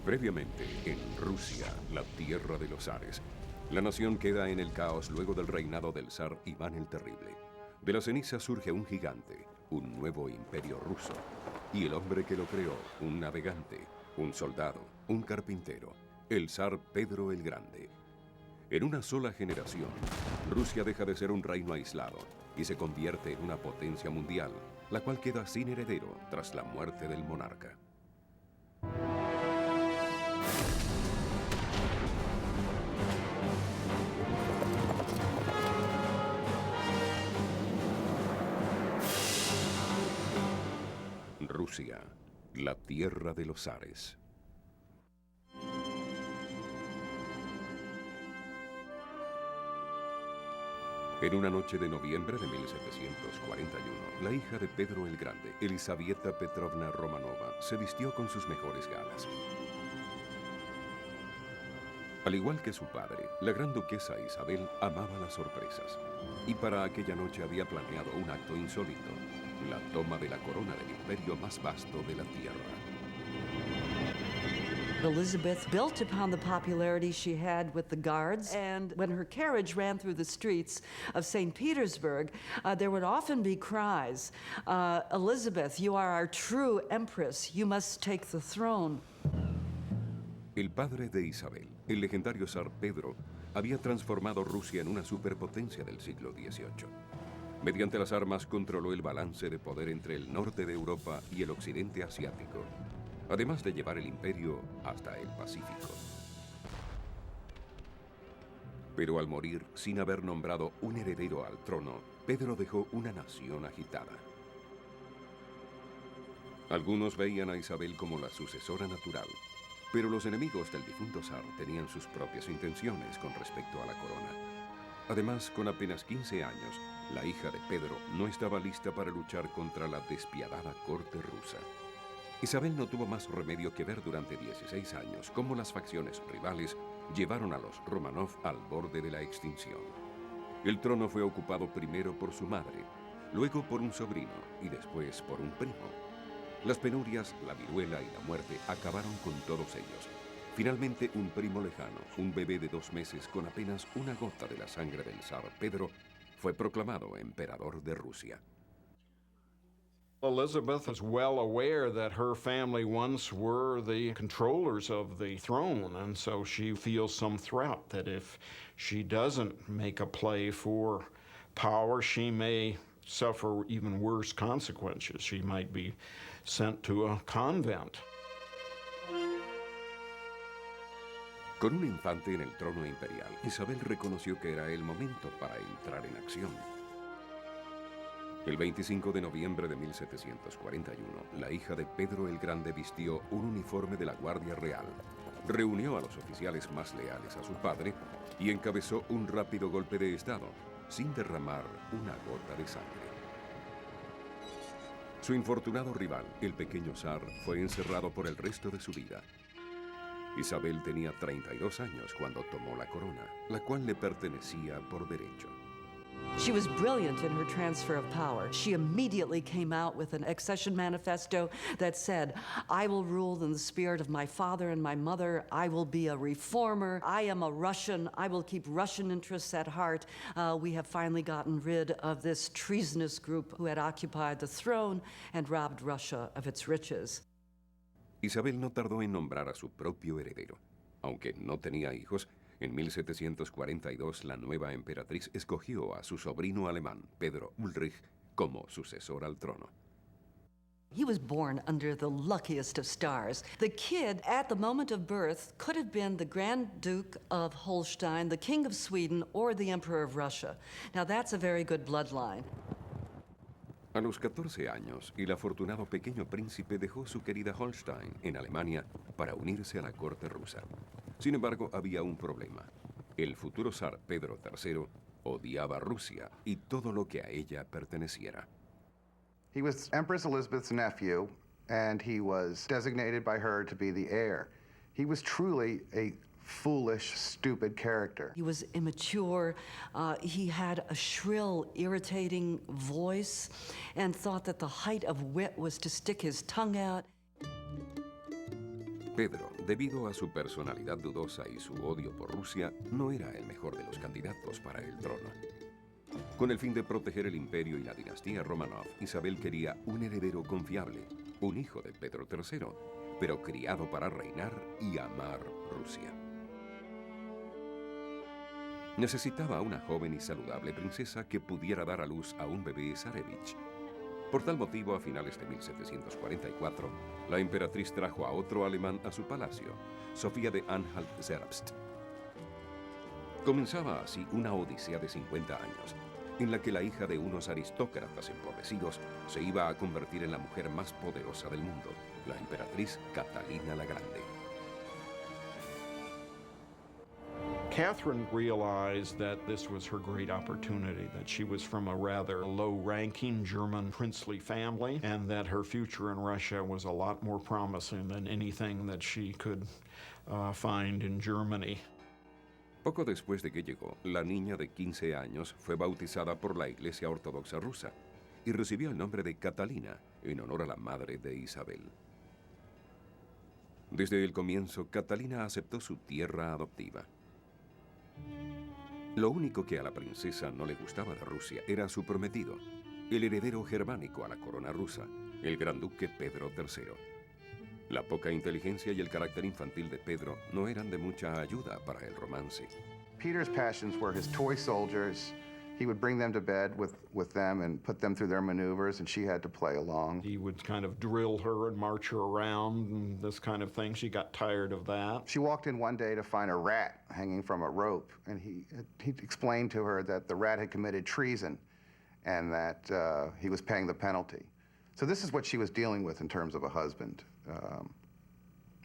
Previamente, en Rusia, la tierra de los zares, la nación queda en el caos luego del reinado del zar Iván el Terrible. De la ceniza surge un gigante, un nuevo imperio ruso, y el hombre que lo creó, un navegante, un soldado, un carpintero, el zar Pedro el Grande. En una sola generación, Rusia deja de ser un reino aislado y se convierte en una potencia mundial, la cual queda sin heredero tras la muerte del monarca. Rusia, la tierra de los zares. En una noche de noviembre de 1741, la hija de Pedro el Grande, Elisaveta Petrovna Romanova, se vistió con sus mejores galas. Al igual que su padre, la gran duquesa Isabel amaba las sorpresas, y para aquella noche había planeado un acto insólito, la toma de la corona del imperio más vasto de la tierra. Elizabeth built upon the popularity she had with the guards, and when her carriage ran through the streets of St. Petersburg, there would often be cries, Elizabeth, you are our true empress, you must take the throne. El padre de Isabel, el legendario zar Pedro, había transformado Rusia en una superpotencia del siglo XVIII. Mediante las armas controló el balance de poder entre el norte de Europa y el occidente asiático, además de llevar el imperio hasta el Pacífico. Pero al morir sin haber nombrado un heredero al trono, Pedro dejó una nación agitada. Algunos veían a Isabel como la sucesora natural, pero los enemigos del difunto zar tenían sus propias intenciones con respecto a la corona. Además, con apenas 15 años, la hija de Pedro no estaba lista para luchar contra la despiadada corte rusa. Isabel no tuvo más remedio que ver durante 16 años cómo las facciones rivales llevaron a los Romanov al borde de la extinción. El trono fue ocupado primero por su madre, luego por un sobrino y después por un primo. Las penurias, la viruela y la muerte acabaron con todos ellos. Finalmente, un primo lejano, un bebé de 2 meses con apenas una gota de la sangre del zar Pedro, fue proclamado emperador de Rusia. Elizabeth is well aware that her family once were the controllers of the throne, and so she feels some threat that if she doesn't make a play for power, she may suffer even worse consequences. She might be sent to a convent. Con un infante en el trono imperial, Isabel reconoció que era el momento para entrar en acción. El 25 de noviembre de 1741, la hija de Pedro el Grande vistió un uniforme de la Guardia Real, reunió a los oficiales más leales a su padre y encabezó un rápido golpe de Estado, sin derramar una gota de sangre. Su infortunado rival, el pequeño zar, fue encerrado por el resto de su vida. Isabel tenía 32 años cuando tomó la corona, la cual le pertenecía por derecho. She was brilliant in her transfer of power. She immediately came out with an accession manifesto that said, I will rule in the spirit of my father and my mother. I will be a reformer. I am a Russian. I will keep Russian interests at heart. We have finally gotten rid of this treasonous group who had occupied the throne and robbed Russia of its riches. Isabel no tardó en nombrar a su propio heredero. Aunque no tenía hijos, en 1742 la nueva emperatriz escogió a su sobrino alemán, Pedro Ulrich, como sucesor al trono. He was born under the luckiest of stars. The kid, at the moment of birth, could have been the Grand Duke of Holstein, the King of Sweden, or the Emperor of Russia. Now that's a very good bloodline. A los 14 años, el afortunado pequeño príncipe dejó su querida Holstein en Alemania para unirse a la corte rusa. Sin embargo, había un problema. El futuro zar Pedro III odiaba Rusia y todo lo que a ella perteneciera. He was Empress Elizabeth's nephew, and he was designated by her to be the heir. He was truly a foolish, stupid character. He was immature. He had a shrill, irritating voice and thought that the height of wit was to stick his tongue out. Pedro, debido a su personalidad dudosa y su odio por Rusia, no era el mejor de los candidatos para el trono. Con el fin de proteger el imperio y la dinastía Romanov, Isabel quería un heredero confiable, un hijo de Pedro III, pero criado para reinar y amar Rusia. Necesitaba una joven y saludable princesa que pudiera dar a luz a un bebé zarevich. Por tal motivo, a finales de 1744, la emperatriz trajo a otro alemán a su palacio, Sofía de Anhalt-Zerbst. Comenzaba así una odisea de 50 años, en la que la hija de unos aristócratas empobrecidos se iba a convertir en la mujer más poderosa del mundo, la emperatriz Catalina la Grande. Catherine realized that this was her great opportunity, that she was from a rather low-ranking German princely family, and that her future in Russia was a lot more promising than anything that she could find in Germany. Poco después de que llegó, la niña de 15 años fue bautizada por la Iglesia Ortodoxa rusa y recibió el nombre de Catalina en honor a la madre de Isabel. Desde el comienzo, Catalina aceptó su tierra adoptiva. Lo único que a la princesa no le gustaba de Rusia era su prometido, el heredero germánico a la corona rusa, el gran duque Pedro III. La poca inteligencia y el carácter infantil de Pedro no eran de mucha ayuda para el romance. Peter's passions were his toy soldiers. He would bring them to bed with them and put them through their maneuvers, and she had to play along. He would kind of drill her and march her around and this kind of thing. She got tired of that. She walked in one day to find a rat hanging from a rope, and he explained to her that the rat had committed treason and that he was paying the penalty. So this is what she was dealing with in terms of a husband,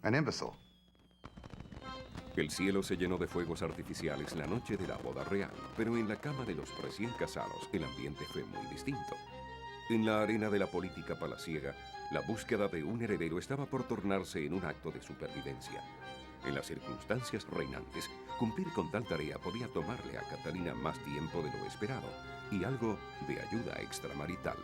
an imbecile. El cielo se llenó de fuegos artificiales la noche de la boda real, pero en la cama de los recién casados el ambiente fue muy distinto. En la arena de la política palaciega, la búsqueda de un heredero estaba por tornarse en un acto de supervivencia. En las circunstancias reinantes, cumplir con tal tarea podía tomarle a Catalina más tiempo de lo esperado y algo de ayuda extramarital.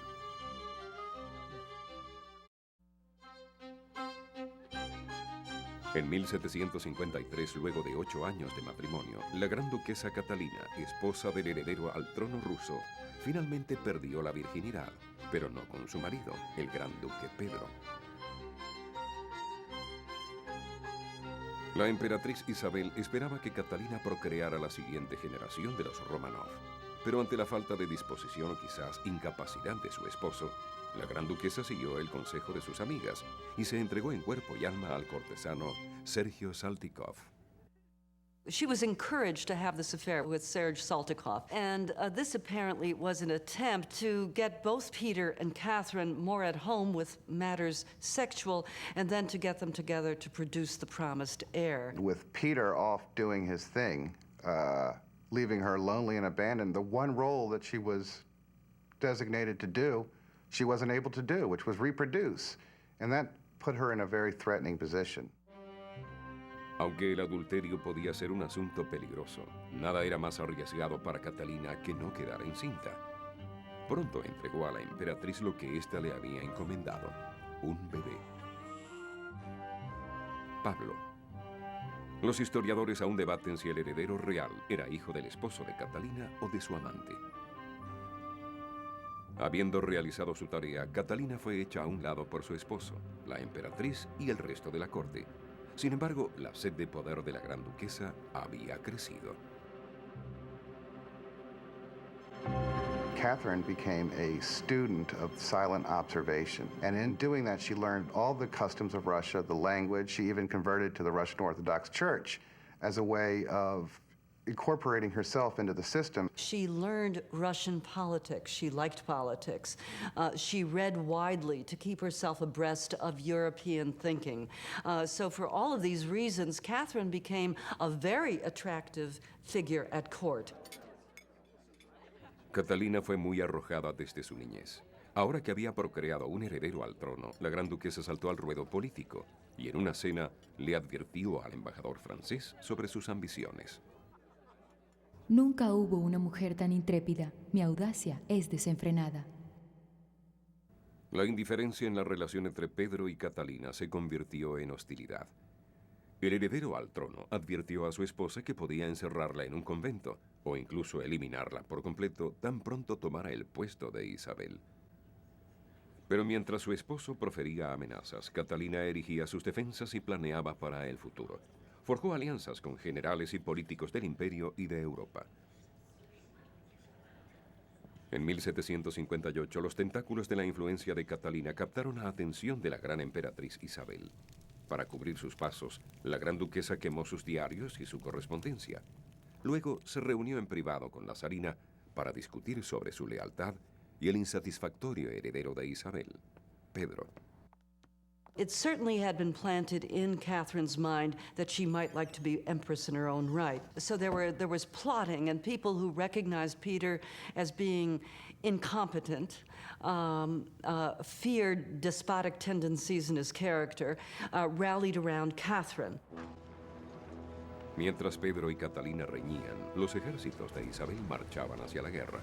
En 1753, luego de 8 años de matrimonio, la gran duquesa Catalina, esposa del heredero al trono ruso, finalmente perdió la virginidad, pero no con su marido, el gran duque Pedro. La emperatriz Isabel esperaba que Catalina procreara la siguiente generación de los Romanov, pero ante la falta de disposición o quizás incapacidad de su esposo, la gran duquesa siguió el consejo de sus amigas y se entregó en cuerpo y alma al cortesano Sergio Saltykov. She was encouraged to have this affair with Serge Saltykov, and this apparently was an attempt to get both Peter and Catherine more at home with matters sexual, and then to get them together to produce the promised heir. With Peter off doing his thing, leaving her lonely and abandoned, the one role that she was designated to do, she wasn't able to do, which was reproduce. And that put her in a very threatening position. Aunque el adulterio podía ser un asunto peligroso, nada era más arriesgado para Catalina que no quedar encinta. Pronto entregó a la emperatriz lo que ésta le había encomendado, un bebé. Pablo. Los historiadores aún debaten si el heredero real era hijo del esposo de Catalina o de su amante. Habiendo realizado su tarea, Catalina fue hecha a un lado por su esposo, la emperatriz y el resto de la corte. Sin embargo, la sed de poder de la gran duquesa había crecido. Catherine became a student of silent observation. And in doing that, she learned all the customs of Russia, the language. She even converted to the Russian Orthodox Church as a way of incorporating herself into the system. She learned Russian politics. She liked politics. She read widely to keep herself abreast of European thinking. So for all of these reasons, Catherine became a very attractive figure at court. Catalina fue muy arrojada desde su niñez. Ahora que había procreado un heredero al trono, la gran duquesa saltó al ruedo político y en una cena le advirtió al embajador francés sobre sus ambiciones. Nunca hubo una mujer tan intrépida. Mi audacia es desenfrenada. La indiferencia en la relación entre Pedro y Catalina se convirtió en hostilidad. El heredero al trono advirtió a su esposa que podía encerrarla en un convento o incluso eliminarla por completo tan pronto tomara el puesto de Isabel. Pero mientras su esposo profería amenazas, Catalina erigía sus defensas y planeaba para el futuro. Forjó alianzas con generales y políticos del imperio y de Europa. En 1758, los tentáculos de la influencia de Catalina captaron la atención de la gran emperatriz Isabel. Para cubrir sus pasos, la gran duquesa quemó sus diarios y su correspondencia. Luego se reunió en privado con la zarina para discutir sobre su lealtad y el insatisfactorio heredero de Isabel, Pedro. It certainly had been planted in Catherine's mind that she might like to be empress in her own right. So there was plotting, and people who recognized Peter as being incompetent, feared despotic tendencies in his character, rallied around Catherine. Mientras Pedro y Catalina reñían, los ejércitos de Isabel marchaban hacia la guerra.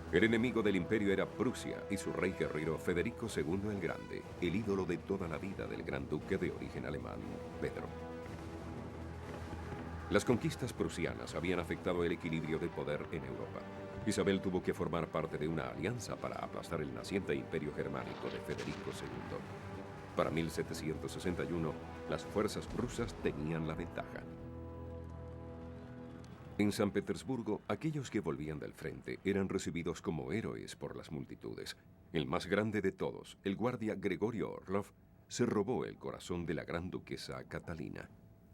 El enemigo del imperio era Prusia y su rey guerrero Federico II el Grande, el ídolo de toda la vida del gran duque de origen alemán, Pedro. Las conquistas prusianas habían afectado el equilibrio de poder en Europa. Isabel tuvo que formar parte de una alianza para aplastar el naciente imperio germánico de Federico II. Para 1761, las fuerzas rusas tenían la ventaja. En San Petersburgo, aquellos que volvían del frente eran recibidos como héroes por las multitudes. El más grande de todos, el guardia Gregorio Orlov, se robó el corazón de la gran duquesa Catalina.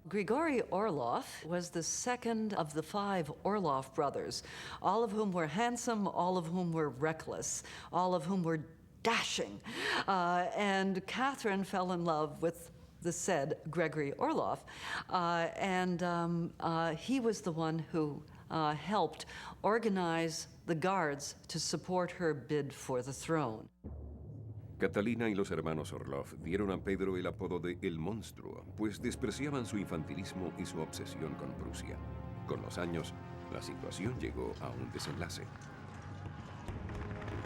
Grigory Orlov was the second of the 5 Orlov brothers, all of whom were handsome, all of whom were reckless, all of whom were dashing. And Catherine fell in love with the said Gregory Orlov, he was the one who helped organize the guards to support her bid for the throne. Catalina y los hermanos Orlov dieron a Pedro el apodo de El Monstruo, pues despreciaban su infantilismo y su obsesión con Prusia. Con los años, la situación llegó a un desenlace.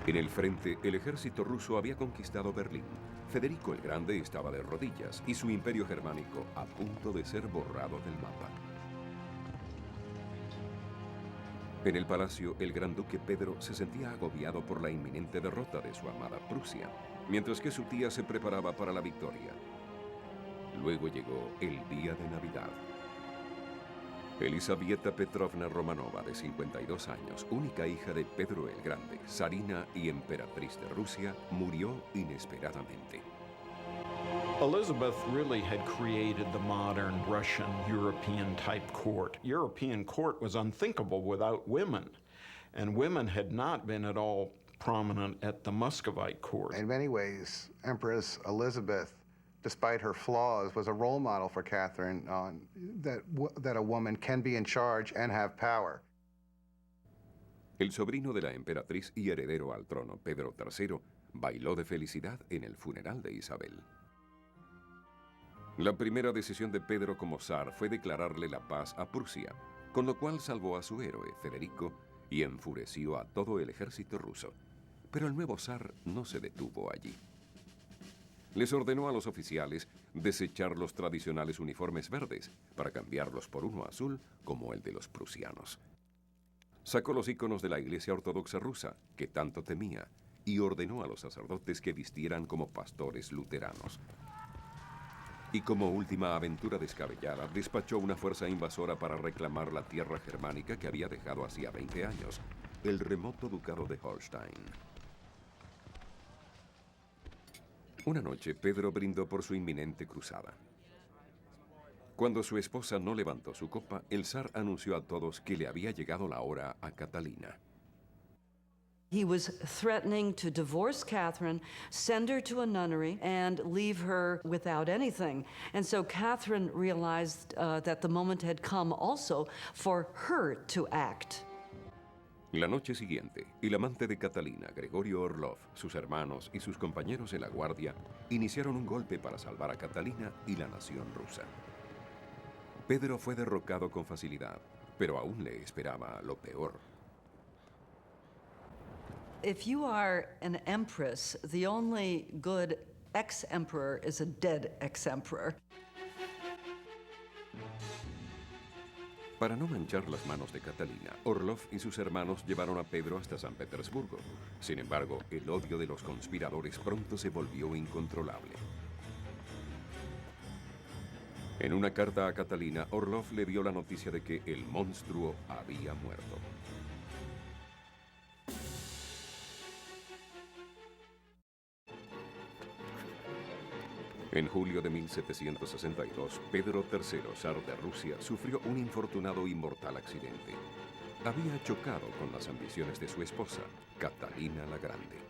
En el frente, el ejército ruso había conquistado Berlín. Federico el Grande estaba de rodillas y su imperio germánico a punto de ser borrado del mapa. En el palacio, el gran duque Pedro se sentía agobiado por la inminente derrota de su amada Prusia, mientras que su tía se preparaba para la victoria. Luego llegó el día de Navidad. Elisaveta Petrovna Romanova, de 52 años, única hija de Pedro el Grande, zarina y emperatriz de Rusia, murió inesperadamente. Elizabeth really had created the modern Russian European-type court. European court was unthinkable without women, and women had not been at all prominent at the Muscovite court. In many ways, Empress Elizabeth, despite her flaws, was a role model for Catherine on that a woman can be in charge and have power. El sobrino de la emperatriz y heredero al trono, Pedro III, bailó de felicidad en el funeral de Isabel. La primera decisión de Pedro como zar fue declararle la paz a Prusia, con lo cual salvó a su héroe, Federico, y enfureció a todo el ejército ruso. Pero el nuevo zar no se detuvo allí. Les ordenó a los oficiales desechar los tradicionales uniformes verdes para cambiarlos por uno azul como el de los prusianos. Sacó los íconos de la Iglesia Ortodoxa rusa, que tanto temía, y ordenó a los sacerdotes que vistieran como pastores luteranos. Y como última aventura descabellada, despachó una fuerza invasora para reclamar la tierra germánica que había dejado hacía 20 años, el remoto ducado de Holstein. Una noche, Pedro brindó por su inminente cruzada. Cuando su esposa no levantó su copa, el zar anunció a todos que le había llegado la hora a Catalina. He was threatening to divorce Catherine, send her to a nunnery, and leave her without anything. And so Catherine realized that the moment had come also for her to act. La noche siguiente, el amante de Catalina, Gregorio Orlov, sus hermanos y sus compañeros de la guardia iniciaron un golpe para salvar a Catalina y la nación rusa. Pedro fue derrocado con facilidad, pero aún le esperaba lo peor. If you are an empress, the only good ex-emperor is a dead ex-emperor. Para no manchar las manos de Catalina, Orlov y sus hermanos llevaron a Pedro hasta San Petersburgo. Sin embargo, el odio de los conspiradores pronto se volvió incontrolable. En una carta a Catalina, Orlov le dio la noticia de que el monstruo había muerto. En julio de 1762, Pedro III, zar de Rusia, sufrió un infortunado y mortal accidente. Había chocado con las ambiciones de su esposa, Catalina la Grande.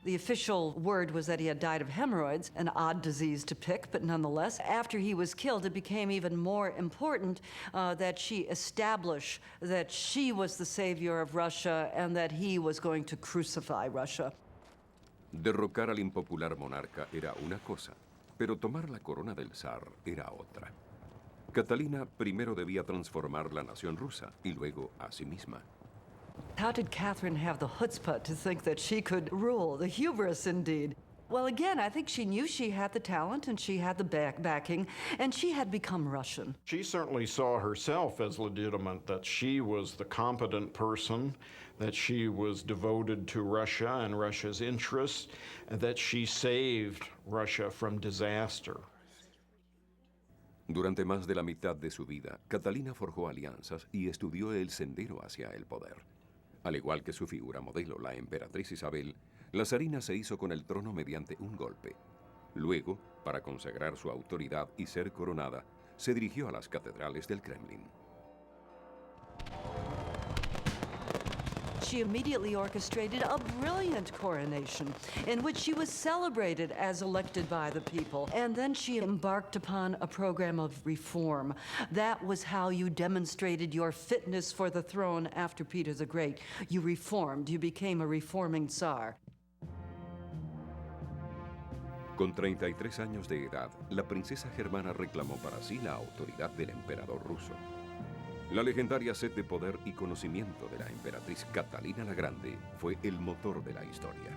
The official word was that he had died of hemorrhoids, an odd disease to pick, but nonetheless, after he was killed, it became even more important that she establish that she was the savior of Russia and that he was going to crucify Russia. Derrocar al impopular monarca era una cosa, pero tomar la corona del zar era otra. Catalina primero debía transformar la nación rusa y luego a sí misma. How did Catherine have the chutzpah to think that she could rule? The hubris, indeed. Well, again, I think she knew she had the talent and she had the backing, and she had become Russian. She certainly saw herself as legitimate, that she was the competent person, that she was devoted to Russia and Russia's interests, and that she saved Russia from disaster. Durante más de la mitad de su vida, Catalina forjó alianzas y estudió el sendero hacia el poder. Al igual que su figura modelo, la emperatriz Isabel, la zarina se hizo con el trono mediante un golpe. Luego, para consagrar su autoridad y ser coronada, se dirigió a las catedrales del Kremlin. She immediately orchestrated a brilliant coronation in which she was celebrated as elected by the people. And then she embarked upon a program of reform. That was how you demonstrated your fitness for the throne after Peter the Great. You reformed. You became a reforming Tsar. Con 33 años de edad, la princesa germana reclamó para sí la autoridad del emperador ruso. La legendaria sed de poder y conocimiento de la emperatriz Catalina la Grande fue el motor de la historia.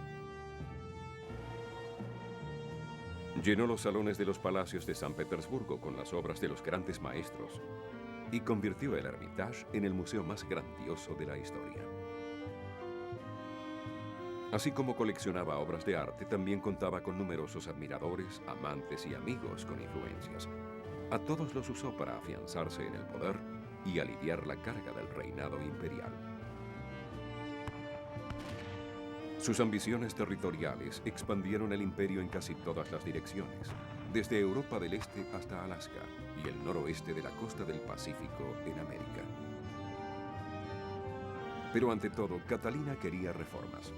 Llenó los salones de los palacios de San Petersburgo con las obras de los grandes maestros y convirtió el Hermitage en el museo más grandioso de la historia. Así como coleccionaba obras de arte, también contaba con numerosos admiradores, amantes y amigos con influencias. A todos los usó para afianzarse en el poder y aliviar la carga del reinado imperial. Sus ambiciones territoriales expandieron el imperio en casi todas las direcciones, desde Europa del Este hasta Alaska y el noroeste de la costa del Pacífico en América. Pero ante todo, Catalina quería reformas.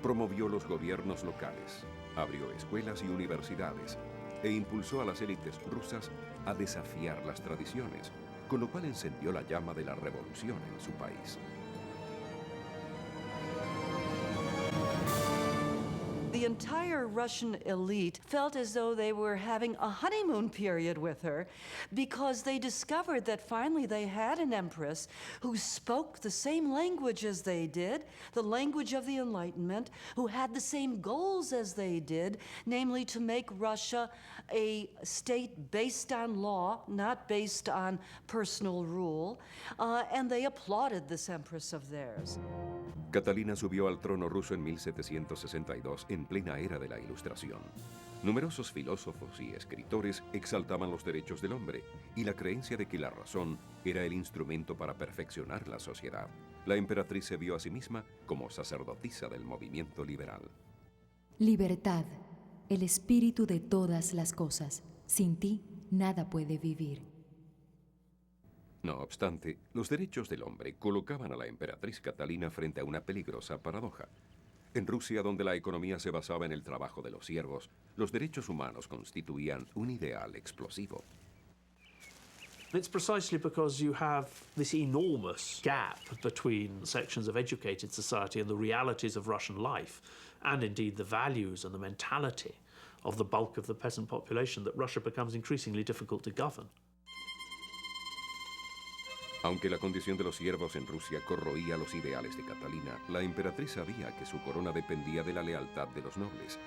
Promovió los gobiernos locales, abrió escuelas y universidades e impulsó a las élites rusas a desafiar las tradiciones, con lo cual encendió la llama de la revolución en su país. The entire Russian elite felt as though they were having a honeymoon period with her because they discovered that finally they had an empress who spoke the same language as they did, the language of the Enlightenment, who had the same goals as they did, namely to make Russia a state based on law, not based on personal rule, and they applauded this empress of theirs. Catalina subió al trono ruso en 1762, en plena era de la Ilustración. Numerosos filósofos y escritores exaltaban los derechos del hombre y la creencia de que la razón era el instrumento para perfeccionar la sociedad. La emperatriz se vio a sí misma como sacerdotisa del movimiento liberal. Libertad, el espíritu de todas las cosas. Sin ti, nada puede vivir. No obstante, los derechos del hombre colocaban a la emperatriz Catalina frente a una peligrosa paradoja. En Rusia, donde la economía se basaba en el trabajo de los siervos, los derechos humanos constituían un ideal explosivo. It's precisely because you have this enormous gap between sections of educated society and the realities of Russian life, and indeed the values and the mentality of the bulk of the peasant population, that Russia becomes increasingly difficult to govern. Aunque la condición de los siervos en Rusia corroía los ideales de Catalina, la emperatriz sabía que su corona dependía de la lealtad de los nobles.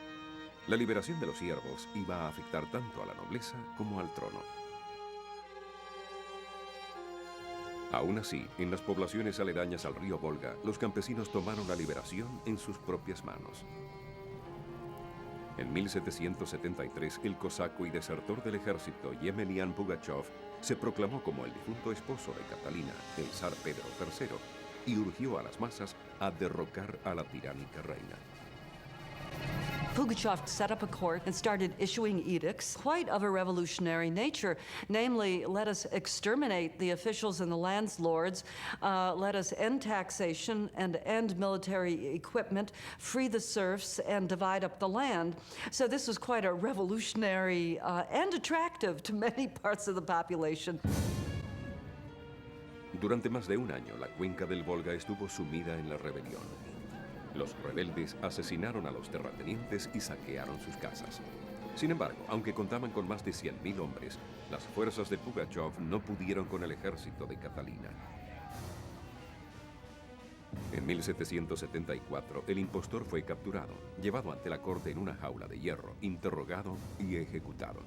La liberación de los siervos iba a afectar tanto a la nobleza como al trono. Aún así, en las poblaciones aledañas al río Volga, los campesinos tomaron la liberación en sus propias manos. En 1773, el cosaco y desertor del ejército Yemenian Pugachov se proclamó como el difunto esposo de Catalina, el zar Pedro III, y urgió a las masas a derrocar a la tiránica reina. Pugachev set up a court and started issuing edicts, quite of a revolutionary nature. Namely, let us exterminate the officials and the landlords, let us end taxation and end military equipment, free the serfs, and divide up the land. So this was quite a revolutionary and attractive to many parts of the population. Durante más de un año, la cuenca del Volga estuvo sumida en la rebelión. Los rebeldes asesinaron a los terratenientes y saquearon sus casas. Sin embargo, aunque contaban con más de 100.000 hombres, las fuerzas de Pugachov no pudieron con el ejército de Catalina. En 1774, el impostor fue capturado, llevado ante la corte en una jaula de hierro, interrogado y ejecutado.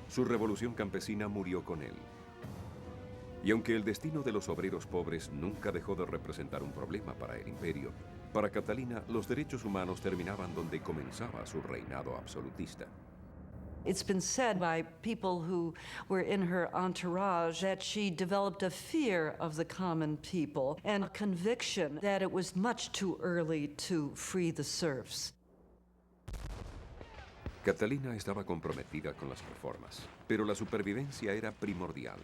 Su revolución campesina murió con él. Y aunque el destino de los obreros pobres nunca dejó de representar un problema para el imperio, para Catalina los derechos humanos terminaban donde comenzaba su reinado absolutista. It's been said by people who were in her entourage that she developed a fear of the common people and a conviction that it was much too early to free the serfs. Catalina estaba comprometida con las reformas, pero la supervivencia era primordial.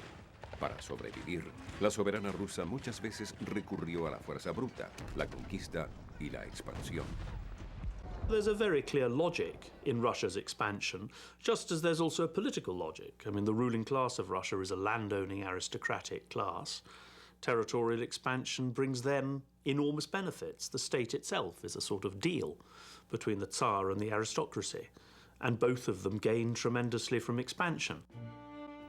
Para sobrevivir, la soberana rusa muchas veces recurrió a la fuerza bruta, la conquista y la expansión. There's a very clear logic in Russia's expansion, just as there's also a political logic. I mean, the ruling class of Russia is a landowning aristocratic class. Territorial expansion brings them enormous benefits. The state itself is a sort of deal between the Tsar and the aristocracy, and both of them gain tremendously from expansion.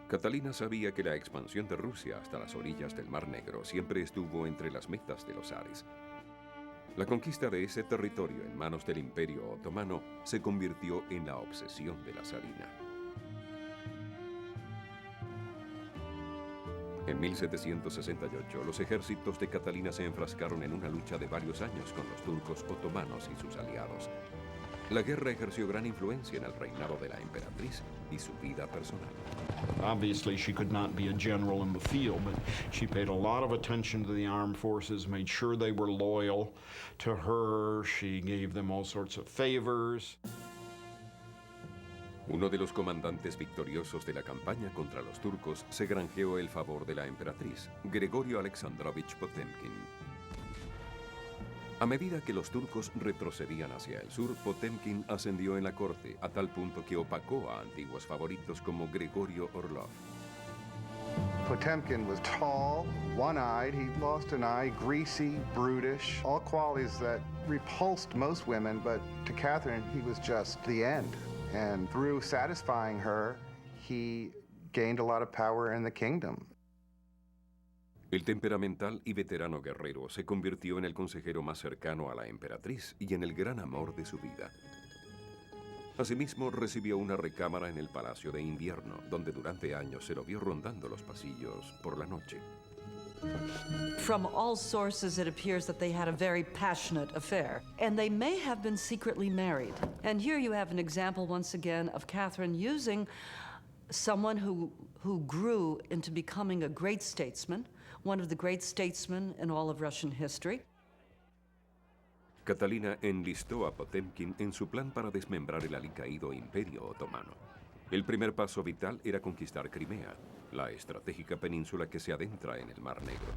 Catalina sabía que la expansión de Rusia hasta las orillas del Mar Negro siempre estuvo entre las metas de los zares. La conquista de ese territorio en manos del Imperio Otomano se convirtió en la obsesión de la zarina. En 1768, los ejércitos de Catalina se enfrascaron en una lucha de varios años con los turcos otomanos y sus aliados. La guerra ejerció gran influencia en el reinado de la emperatriz y su vida personal. Obviously, she could not be a general in the field, but she paid a lot of attention to the armed forces, made sure they were loyal to her. She gave them all sorts of favors. Uno de los comandantes victoriosos de la campaña contra los turcos se granjeó el favor de la emperatriz, Gregorio Alexandrovich Potemkin. A medida que los turcos retrocedían hacia el sur, Potemkin ascendió en la corte a tal punto que opacó a antiguos favoritos como Gregorio Orlov. Potemkin was tall, one-eyed, he lost an eye, greasy, brutish, all qualities that repulsed most women, but to Catherine, he was just the end. And through satisfying her, he gained a lot of power in the kingdom. El temperamental y veterano guerrero se convirtió en el consejero más cercano a la emperatriz y en el gran amor de su vida. Asimismo, recibió una recámara en el Palacio de Invierno, donde durante años se lo vio rondando los pasillos por la noche. From all sources, it appears that they had a very passionate affair, and they may have been secretly married. And here you have an example, once again, of Catherine using someone who grew into becoming a great statesman, one of the great statesmen in all of Russian history. Catalina enlistó a Potemkin en su plan para desmembrar el alicaído Imperio Otomano. El primer paso vital era conquistar Crimea, la estratégica península que se adentra en el Mar Negro.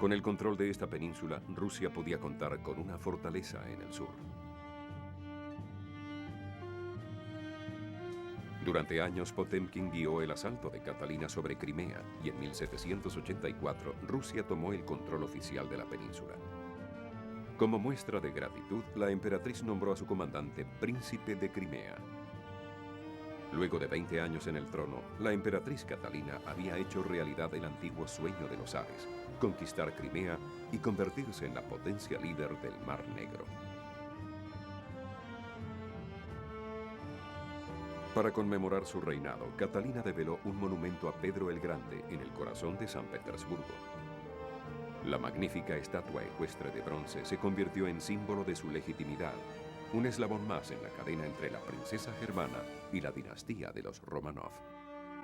Con el control de esta península, Rusia podía contar con una fortaleza en el sur. Durante años, Potemkin guió el asalto de Catalina sobre Crimea y en 1784 Rusia tomó el control oficial de la península. Como muestra de gratitud, la emperatriz nombró a su comandante príncipe de Crimea. Luego de 20 años en el trono, la emperatriz Catalina había hecho realidad el antiguo sueño de los zares, conquistar Crimea y convertirse en la potencia líder del Mar Negro. Para conmemorar su reinado, Catalina develó un monumento a Pedro el Grande en el corazón de San Petersburgo. La magnífica estatua ecuestre de bronce se convirtió en símbolo de su legitimidad, un eslabón más en la cadena entre la princesa germana y la dinastía de los Romanov.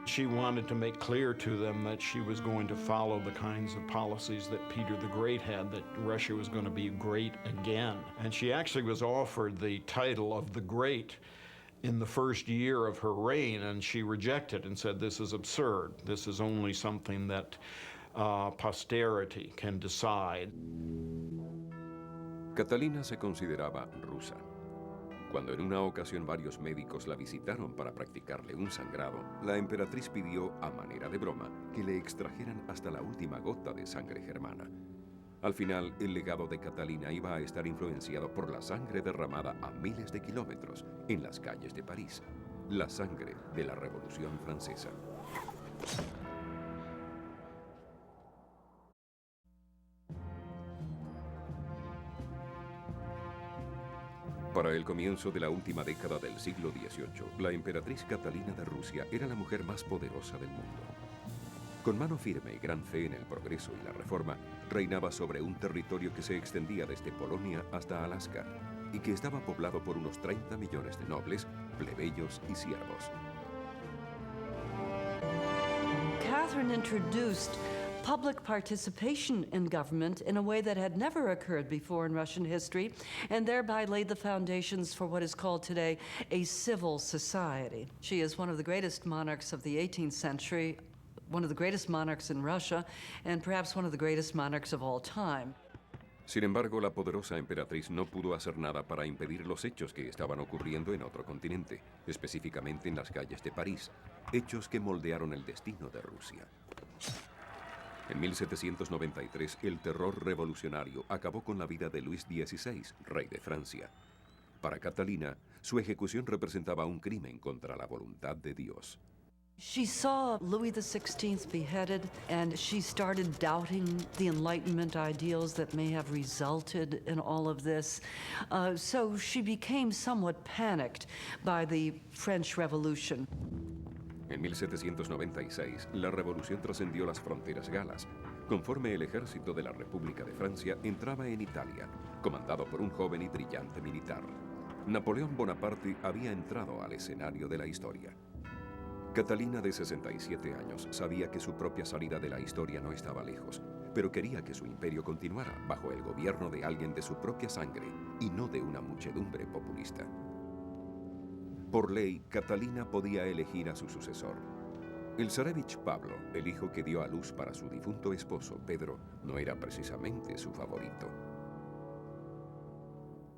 She wanted to make clear to them that she was going to follow the kinds of policies that Peter the Great had, that Russia was going to be great again. And she actually was offered the title of the Great in the first year of her reign, and she rejected and said, this is absurd. This is only something that posterity can decide. Catalina se consideraba rusa. Cuando en una ocasión varios médicos la visitaron para practicarle un sangrado, la emperatriz pidió, a manera de broma, que le extrajeran hasta la última gota de sangre germana. Al final, el legado de Catalina iba a estar influenciado por la sangre derramada a miles de kilómetros en las calles de París, la sangre de la Revolución Francesa. Para el comienzo de la última década del siglo XVIII, la emperatriz Catalina de Rusia era la mujer más poderosa del mundo. Con mano firme y gran fe en el progreso y la reforma, reinaba sobre un territorio que se extendía desde Polonia hasta Alaska y que estaba poblado por unos 30 millones de nobles, plebeyos y siervos. Catherine introduced public participation in government in a way that had never occurred before in Russian history, and thereby laid the foundations for what is called today a civil society. She is one of the greatest monarchs of the 18th century, one of the greatest monarchs in Russia, and perhaps one of the greatest monarchs of all time. Sin embargo, la poderosa emperatriz no pudo hacer nada para impedir los hechos que estaban ocurriendo en otro continente, específicamente en las calles de París, hechos que moldearon el destino de Rusia. En 1793, el terror revolucionario acabó con la vida de Luis XVI, rey de Francia. Para Catalina, su ejecución representaba un crimen contra la voluntad de Dios. She saw Louis XVI beheaded, and she started doubting the Enlightenment ideals that may have resulted in all of this. So she became somewhat panicked by the French Revolution. En 1796, la revolución trascendió las fronteras galas, conforme el ejército de la República de Francia entraba en Italia, comandado por un joven y brillante militar. Napoleón Bonaparte había entrado al escenario de la historia. Catalina, de 67 años, sabía que su propia salida de la historia no estaba lejos, pero quería que su imperio continuara bajo el gobierno de alguien de su propia sangre y no de una muchedumbre populista. Por ley, Catalina podía elegir a su sucesor. El zarévich Pablo, el hijo que dio a luz para su difunto esposo, Pedro, no era precisamente su favorito.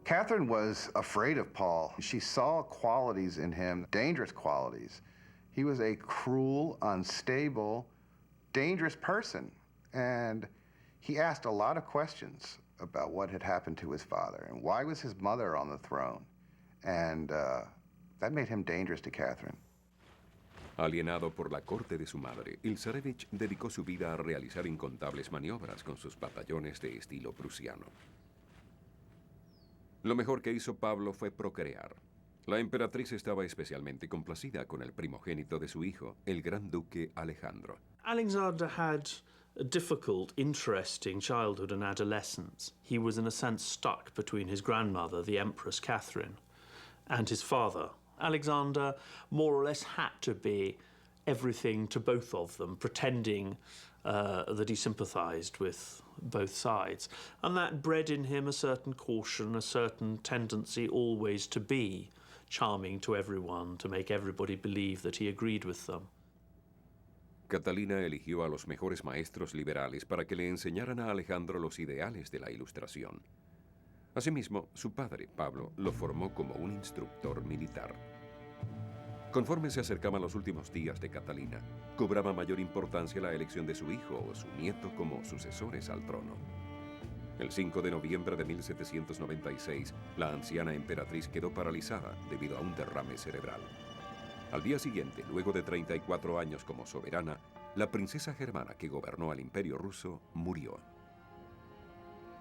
Catherine was afraid of Paul. She saw qualities in him, dangerous qualities. He was a cruel, unstable, dangerous person. And he asked a lot of questions about what had happened to his father and why was his mother on the throne. And that made him dangerous to Catherine. Alienado por la corte de su madre, el zarévich dedicó su vida a realizar incontables maniobras con sus batallones de estilo prusiano. Lo mejor que hizo Pablo fue procrear. La emperatriz estaba especialmente complacida con el primogénito de su hijo, el gran duque Alejandro. Alexander had a difficult, interesting childhood and adolescence. He was in a sense stuck between his grandmother, the Empress Catherine, and his father. Alexander more or less had to be everything to both of them, pretending that he sympathized with both sides. And that bred in him a certain caution, a certain tendency always to be charming to everyone, to make everybody believe that he agreed with them. Catalina eligió a los mejores maestros liberales para que le enseñaran a Alejandro los ideales de la Ilustración. Asimismo, su padre, Pablo, lo formó como un instructor militar. Conforme se acercaban los últimos días de Catalina, cobraba mayor importancia la elección de su hijo o su nieto como sucesores al trono. El 5 de noviembre de 1796, la anciana emperatriz quedó paralizada debido a un derrame cerebral. Al día siguiente, luego de 34 años como soberana, la princesa germana que gobernó al Imperio ruso murió.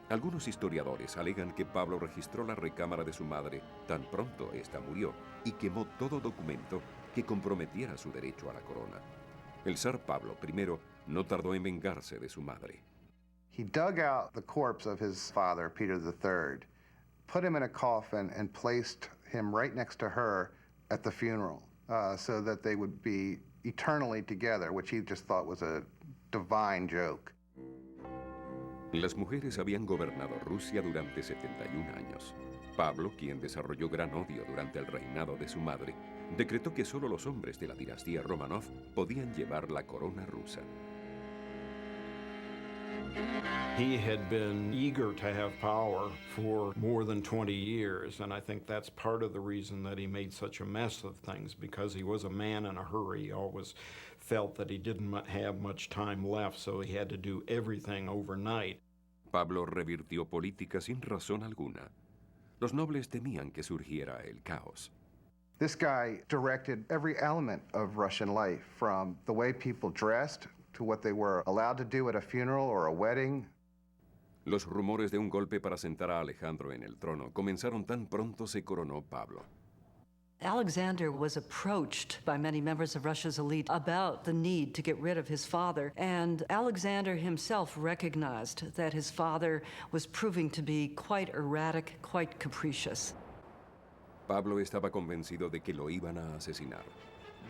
Algunos historiadores alegan que Pablo registró la recámara de su madre tan pronto ésta murió y quemó todo documento que comprometiera su derecho a la corona. El zar Pablo I no tardó en vengarse de su madre. He dug out the corpse of his father, Peter III, put him in a coffin, and placed him right next to her at the funeral so that they would be eternally together, which he just thought was a divine joke. Las mujeres habían gobernado Rusia durante 71 años. Pablo, quien desarrolló gran odio durante el reinado de su madre, decretó que solo los hombres de la dinastía Romanov podían llevar la corona rusa. He had been eager to have power for more than 20 years, and I think that's part of the reason that he made such a mess of things, because he was a man in a hurry. He always felt that he didn't have much time left, so he had to do everything overnight. Pablo revirtió política sin razón alguna. Los nobles temían que surgiera el caos. This guy directed every element of Russian life, from the way people dressed to what they were allowed to do at a funeral or a wedding. Los rumores de un golpe para sentar a Alejandro en el trono comenzaron tan pronto se coronó Pablo. Alexander was approached by many members of Russia's elite about the need to get rid of his father, and Alexander himself recognized that his father was proving to be quite erratic, quite capricious. Pablo estaba convencido de que lo iban a asesinar.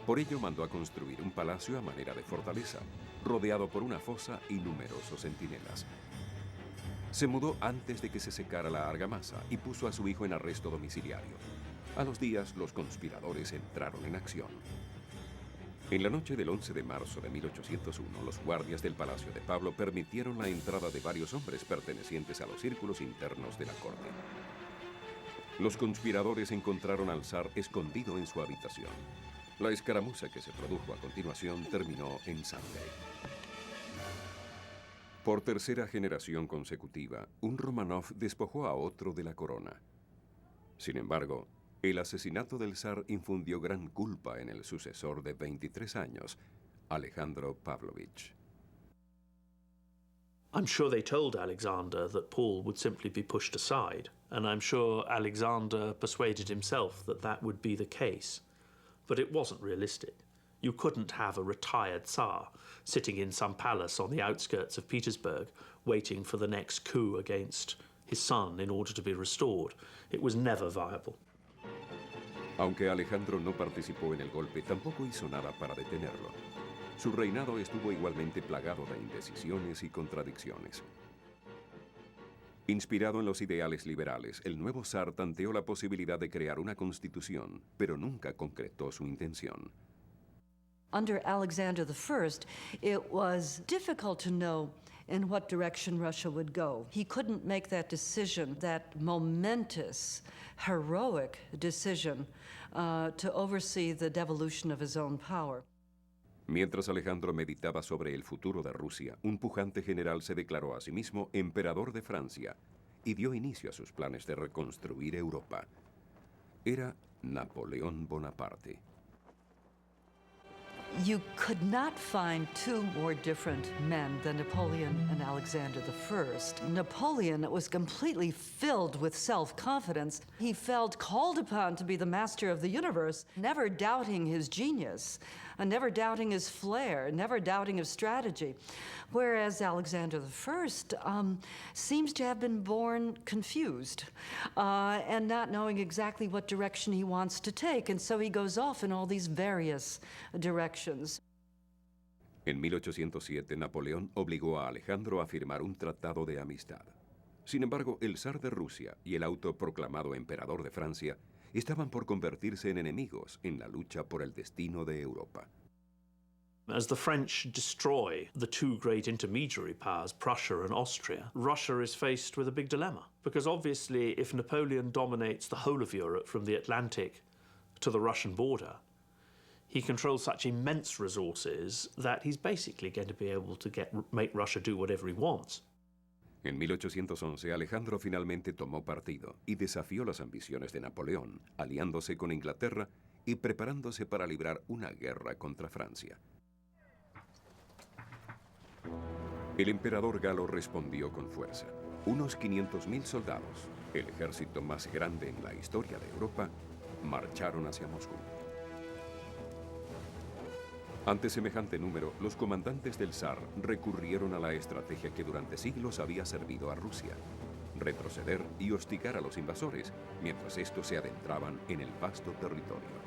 Por ello mandó a construir un palacio a manera de fortaleza, rodeado por una fosa y numerosos centinelas. Se mudó antes de que se secara la argamasa y puso a su hijo en arresto domiciliario. A los días, los conspiradores entraron en acción. En la noche del 11 de marzo de 1801, los guardias del palacio de Pablo permitieron la entrada de varios hombres pertenecientes a los círculos internos de la corte. Los conspiradores encontraron al zar escondido en su habitación. La escaramuza que se produjo a continuación terminó en sangre. Por tercera generación consecutiva, un Romanov despojó a otro de la corona. Sin embargo, el asesinato del zar infundió gran culpa en el sucesor de 23 años, Alejandro Pavlovich. I'm sure they told Alexander that Paul would simply be pushed aside, and I'm sure Alexander persuaded himself that that would be the case. But it wasn't realistic. You couldn't have a retired Tsar sitting in some palace on the outskirts of Petersburg waiting for the next coup against his son in order to be restored. It was never viable. Aunque Alejandro no participó en el golpe, tampoco hizo nada para detenerlo. Su reinado estuvo igualmente plagado de indecisiones y contradicciones. Inspirado en los ideales liberales, el nuevo zar tanteó la posibilidad de crear una constitución, pero nunca concretó su intención. Under Alexander I, it was difficult to know in what direction Russia would go. He couldn't make that decision, that momentous, heroic decision to oversee the devolution of his own power. Mientras Alejandro meditaba sobre el futuro de Rusia, un pujante general se declaró a sí mismo emperador de Francia y dio inicio a sus planes de reconstruir Europa. Era Napoleón Bonaparte. You could not find two more different men than Napoleon and Alexander I. Napoleon was completely filled with self-confidence. He felt called upon to be the master of the universe, never doubting his genius, never doubting his flair, never doubting his strategy. Whereas Alexander I seems to have been born confused and not knowing exactly what direction he wants to take, and so he goes off in all these various directions. En 1807, Napoleón obligó a Alejandro a firmar un tratado de amistad. Sin embargo, el zar de Rusia y el autoproclamado emperador de Francia estaban por convertirse en enemigos en la lucha por el destino de Europa. As the French destroy the two great intermediary powers, Prussia and Austria, Russia is faced with a big dilemma. Because obviously, if Napoleon dominates the whole of Europe from the Atlantic to the Russian border, he controls such immense resources that he's basically going to be able to make Russia do whatever he wants. En 1811, Alejandro finalmente tomó partido y desafió las ambiciones de Napoleón, aliándose con Inglaterra y preparándose para librar una guerra contra Francia. El emperador galo respondió con fuerza. Unos 500.000 soldados, el ejército más grande en la historia de Europa, marcharon hacia Moscú. Ante semejante número, los comandantes del zar recurrieron a la estrategia que durante siglos había servido a Rusia: retroceder y hostigar a los invasores, mientras estos se adentraban en el vasto territorio.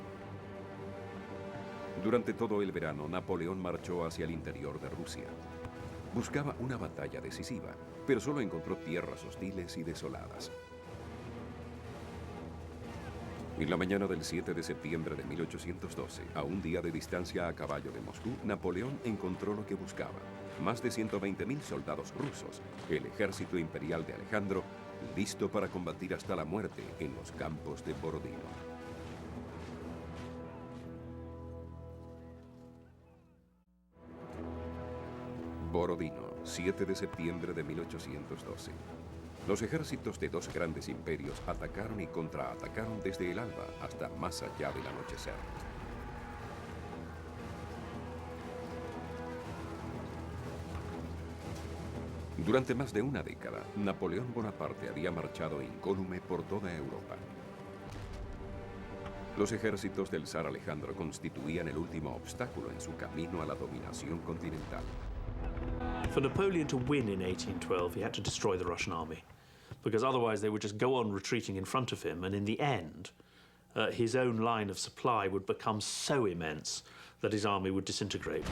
Durante todo el verano, Napoleón marchó hacia el interior de Rusia. Buscaba una batalla decisiva, pero solo encontró tierras hostiles y desoladas. En la mañana del 7 de septiembre de 1812, a un día de distancia a caballo de Moscú, Napoleón encontró lo que buscaba: más de 120.000 soldados rusos, el ejército imperial de Alejandro, listo para combatir hasta la muerte en los campos de Borodino. Borodino, 7 de septiembre de 1812. Los ejércitos de dos grandes imperios atacaron y contraatacaron desde el alba hasta más allá del anochecer. Durante más de una década, Napoleón Bonaparte había marchado incólume por toda Europa. Los ejércitos del zar Alejandro constituían el último obstáculo en su camino a la dominación continental. For Napoleon to win in 1812, he had to destroy the Russian army, because otherwise they would just go on retreating in front of him, and in the end, his own line of supply would become so immense that his army would disintegrate.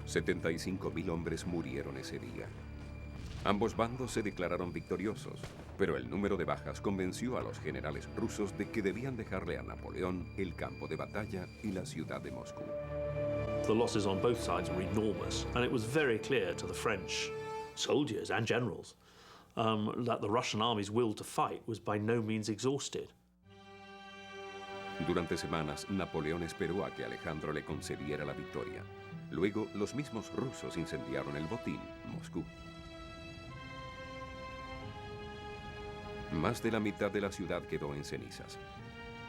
75.000 hombres murieron ese día. Ambos bandos se declararon victoriosos, pero el número de bajas convenció a los generales rusos de que debían dejarle a Napoleón el campo de batalla y la ciudad de Moscú. The losses on both sides were enormous, and it was very clear to the French soldiers and generals that the Russian army's will to fight was by no means exhausted. Durante semanas, Napoleón esperó a que Alejandro le concediera la victoria. Luego, los mismos rusos incendiaron el botín, Moscú. Más de la mitad de la ciudad quedó en cenizas.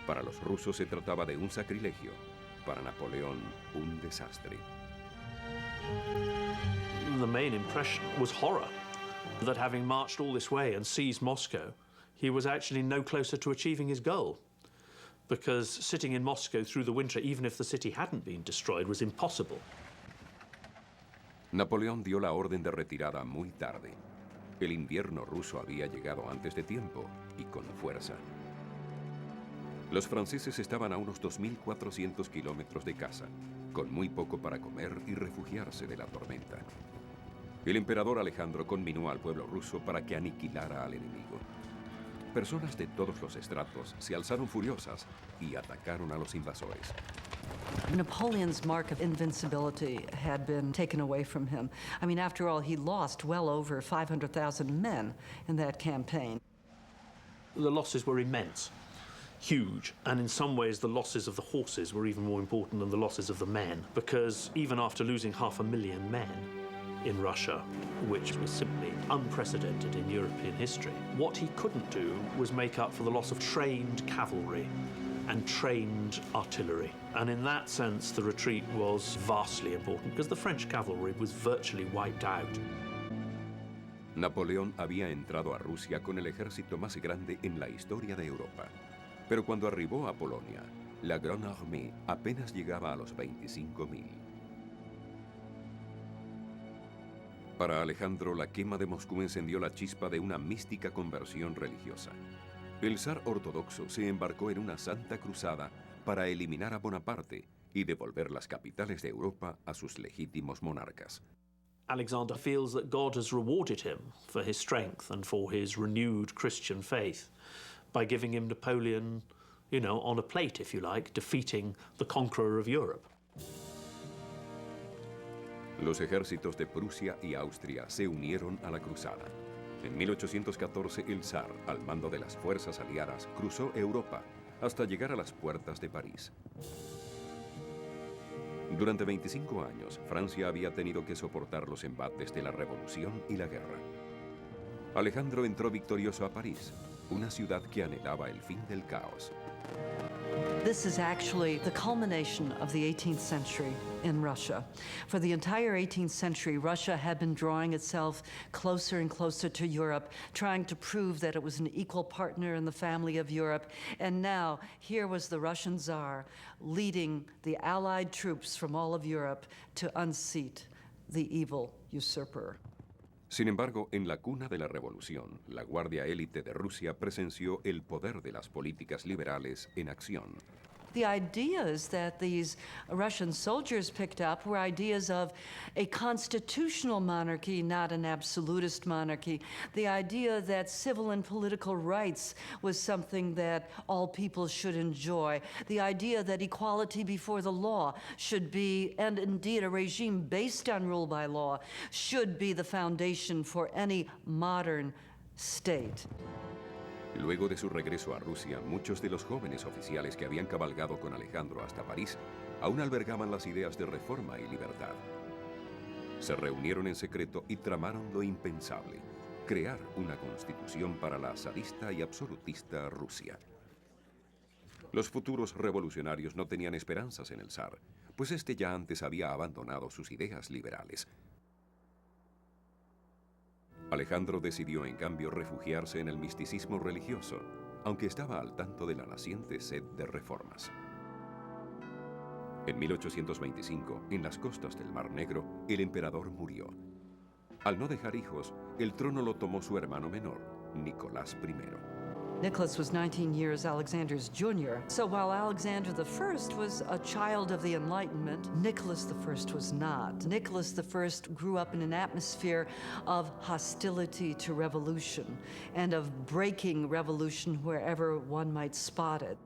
Para los rusos se trataba de un sacrilegio. Para Napoleón, un desastre. The main impression was horror, that having marched all this way and seized Moscow, he was actually no closer to achieving his goal. Because sitting in Moscow through the winter, even if the city hadn't been destroyed, was impossible. Napoleón dio la orden de retirada muy tarde. El invierno ruso había llegado antes de tiempo y con fuerza. Los franceses estaban a unos 2.400 kilómetros de casa, con muy poco para comer y refugiarse de la tormenta. El emperador Alejandro conminó al pueblo ruso para que aniquilara al enemigo. Personas de todos los estratos se alzaron furiosas y atacaron a los invasores. Napoleon's mark of invincibility had been taken away from him. I mean, after all, he lost well over 500,000 men in that campaign. The losses were immense, huge, and in some ways the losses of the horses were even more important than the losses of the men, because even after losing 500,000 men in Russia, which was simply unprecedented in European history, what he couldn't do was make up for the loss of trained cavalry and trained artillery. And in that sense, the retreat was vastly important, because the French cavalry was virtually wiped out. Napoleón había entrado a Rusia con el ejército más grande en la historia de Europa. Pero cuando arribó a Polonia, la Grande Armée apenas llegaba a los 25.000. Para Alejandro, la quema de Moscú encendió la chispa de una mística conversión religiosa. El zar ortodoxo se embarcó en una santa cruzada para eliminar a Bonaparte y devolver las capitales de Europa a sus legítimos monarcas. Alexander feels that God has rewarded him for his strength and for his renewed Christian faith by giving him Napoleon, you know, on a plate, if you like, defeating the conqueror of Europe. Los ejércitos de Prusia y Austria se unieron a la cruzada. En 1814, el zar, al mando de las fuerzas aliadas, cruzó Europa hasta llegar a las puertas de París. Durante 25 años, Francia había tenido que soportar los embates de la Revolución y la guerra. Alejandro entró victorioso a París, una ciudad que anhelaba el fin del caos. This is actually the culmination of the 18th century in Russia. For the entire 18th century, Russia had been drawing itself closer and closer to Europe, trying to prove that it was an equal partner in the family of Europe. And now, here was the Russian Tsar leading the allied troops from all of Europe to unseat the evil usurper. Sin embargo, en la cuna de la revolución, la Guardia Élite de Rusia presenció el poder de las políticas liberales en acción. The ideas that these Russian soldiers picked up were ideas of a constitutional monarchy, not an absolutist monarchy. The idea that civil and political rights was something that all people should enjoy. The idea that equality before the law should be, and indeed a regime based on rule by law, should be the foundation for any modern state. Luego de su regreso a Rusia, muchos de los jóvenes oficiales que habían cabalgado con Alejandro hasta París aún albergaban las ideas de reforma y libertad. Se reunieron en secreto y tramaron lo impensable: crear una constitución para la sadista y absolutista Rusia. Los futuros revolucionarios no tenían esperanzas en el zar, pues este ya antes había abandonado sus ideas liberales. Alejandro decidió, en cambio, refugiarse en el misticismo religioso, aunque estaba al tanto de la naciente sed de reformas. En 1825, en las costas del Mar Negro, el emperador murió. Al no dejar hijos, el trono lo tomó su hermano menor, Nicolás I. Nicholas was 19 years Alexander's junior. So while Alexander I was a child of the Enlightenment, Nicholas I was not. Nicholas I grew up in an atmosphere of hostility to revolution and of breaking revolution wherever one might spot it.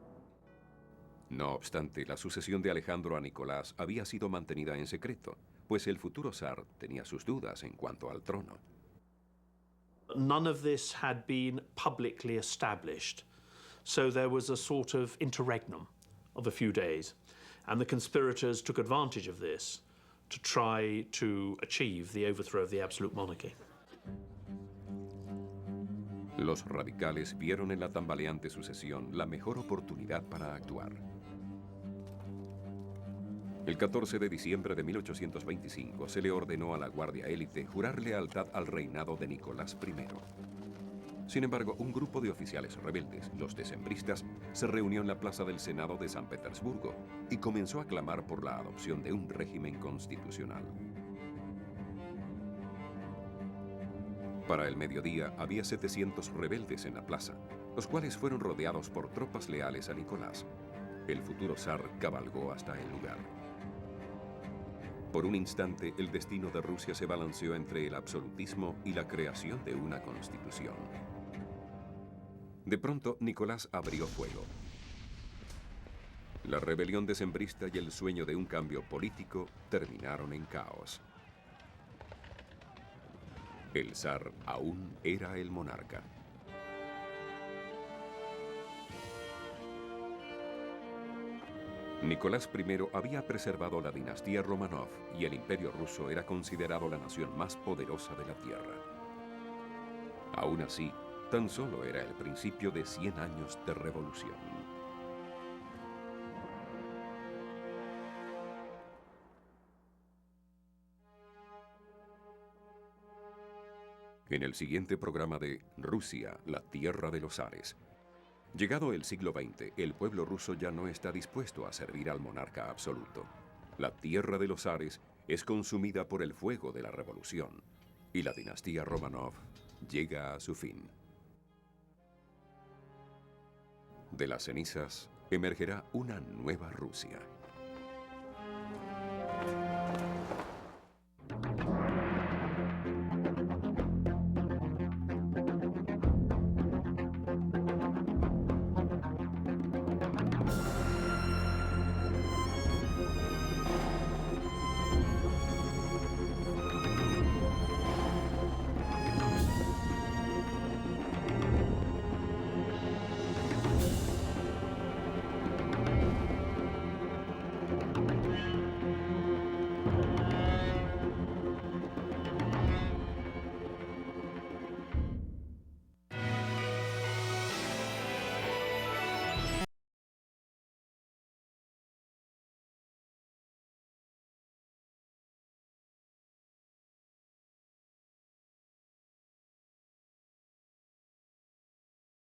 No obstante, la sucesión de Alejandro a Nicolás había sido mantenida en secreto, pues el futuro zar tenía sus dudas en cuanto al trono. None of this had been publicly established, so there was a sort of interregnum of a few days, and the conspirators took advantage of this to try to achieve the overthrow of the absolute monarchy. Los radicales vieron en la tambaleante sucesión la mejor oportunidad para actuar. El 14 de diciembre de 1825 se le ordenó a la Guardia Élite jurar lealtad al reinado de Nicolás I. Sin embargo, un grupo de oficiales rebeldes, los decembristas, se reunió en la plaza del Senado de San Petersburgo y comenzó a clamar por la adopción de un régimen constitucional. Para el mediodía había 700 rebeldes en la plaza, los cuales fueron rodeados por tropas leales a Nicolás. El futuro zar cabalgó hasta el lugar. Por un instante, el destino de Rusia se balanceó entre el absolutismo y la creación de una constitución. De pronto, Nicolás abrió fuego. La rebelión decembrista y el sueño de un cambio político terminaron en caos. El zar aún era el monarca. Nicolás I había preservado la dinastía Romanov y el imperio ruso era considerado la nación más poderosa de la tierra. Aún así, tan solo era el principio de 100 años de revolución. En el siguiente programa de Rusia, la tierra de los zares. Llegado el siglo XX, el pueblo ruso ya no está dispuesto a servir al monarca absoluto. La tierra de los zares es consumida por el fuego de la revolución y la dinastía Romanov llega a su fin. De las cenizas emergerá una nueva Rusia.